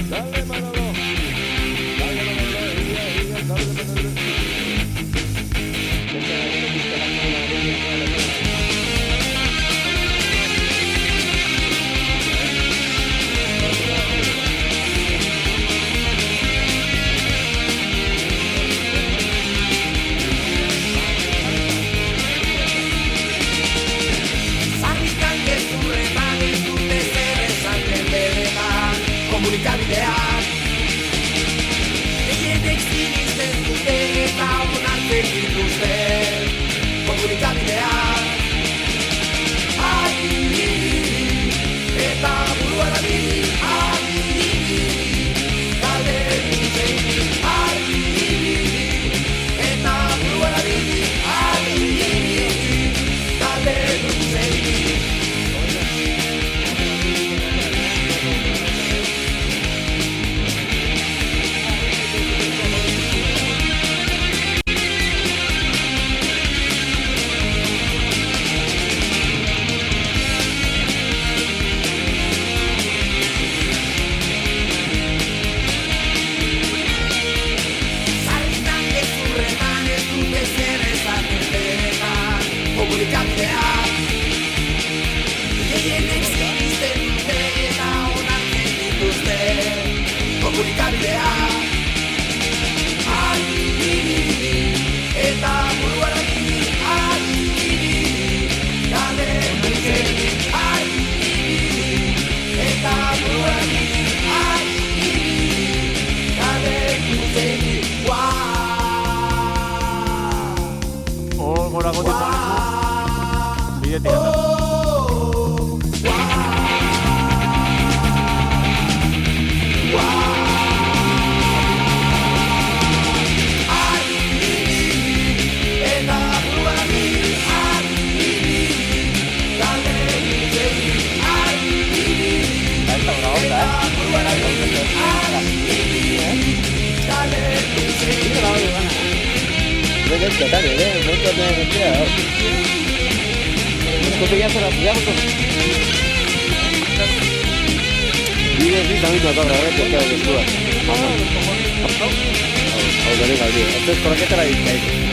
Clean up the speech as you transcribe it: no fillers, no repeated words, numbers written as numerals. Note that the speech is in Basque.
Dale, Manolo. Dale, Manolo. Dale, Manolo. Sarrikan gezurretan ez dute zer esaten benetan komunikabideak gehienek sinisten dute eta onartzen dituzte komunikabideak eta buruara bili talde duzei eta buruara bili talde duzei. Sarritan gezurretan ez dute zer esaten benetan komunikabideak gehienek sinisten dute eta onartzen dituzte komunikabideak eta buruara bili talde duzei eta buruara bili talde duzei. Goragotik bide tiratu. Esta tarde, no te me queda. Copillazo. Vive sí también acá otra vez que queda de suba. Vamos. Ahora venga, tío. Esto es por qué te la dices.